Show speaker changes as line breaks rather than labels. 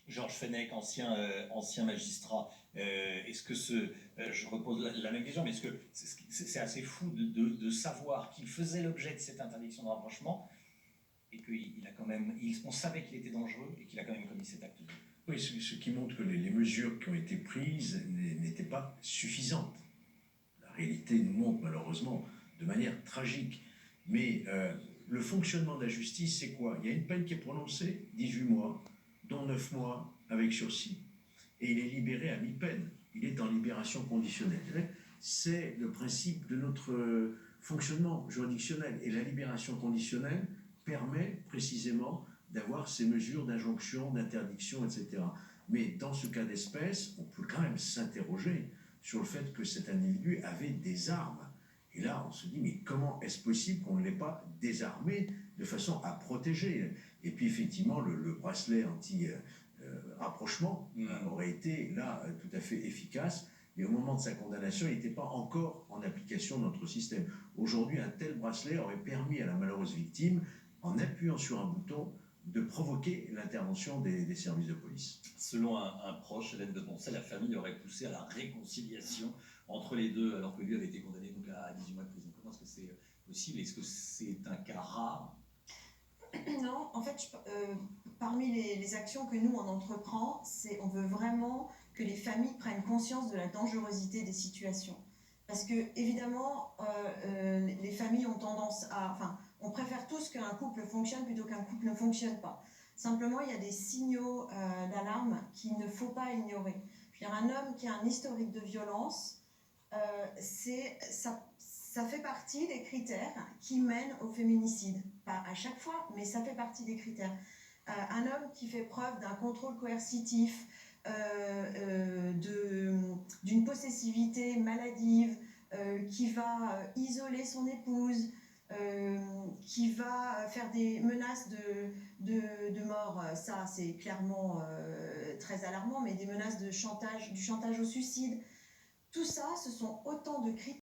Georges Fenech, ancien magistrat, est-ce que je repose la même question, mais est-ce que c'est assez fou de savoir qu'il faisait l'objet de cette interdiction de rapprochement et on savait qu'il était dangereux et qu'il a quand même commis cet acte?
Oui, ce qui montre que les mesures qui ont été prises n'étaient pas suffisantes. La réalité nous montre malheureusement de manière tragique. Mais le fonctionnement de la justice, c'est quoi? Il y a une peine qui est prononcée, 18 mois, dont 9 mois avec sursis. Et il est libéré à mi-peine. Il est en libération conditionnelle. C'est le principe de notre fonctionnement juridictionnel. Et la libération conditionnelle permet précisément d'avoir ces mesures d'injonction, d'interdiction, etc. Mais dans ce cas d'espèce, on peut quand même s'interroger sur le fait que cet individu avait des armes. Et là, on se dit, mais comment est-ce possible qu'on ne l'ait pas désarmé de façon à protéger? Et puis, effectivement, le bracelet anti-rapprochement aurait été, là, tout à fait efficace. Mais au moment de sa condamnation, il n'était pas encore en application de notre système. Aujourd'hui, un tel bracelet aurait permis à la malheureuse victime, en appuyant sur un bouton, de provoquer l'intervention des services de police.
Selon un proche, Hélène de Poncet, la famille aurait poussé à la réconciliation entre les deux, alors que lui avait été condamné donc à 18 mois de prison. Comment est-ce que c'est possible? Est-ce que c'est un cas rare?
Non, en fait, parmi les actions que nous, on entreprend, on veut vraiment que les familles prennent conscience de la dangerosité des situations. Parce que, évidemment, les familles ont tendance à... Enfin, on préfère tous qu'un couple fonctionne plutôt qu'un couple ne fonctionne pas. Simplement, il y a des signaux d'alarme qu'il ne faut pas ignorer. Je veux dire, un homme qui a un historique de violence, ça fait partie des critères qui mènent au féminicide. Pas à chaque fois, mais ça fait partie des critères. Un homme qui fait preuve d'un contrôle coercitif, d'une possessivité maladive, qui va isoler son épouse, qui va faire des menaces de mort, ça c'est clairement très alarmant, mais des menaces de chantage, du chantage au suicide, tout ça, ce sont autant de critères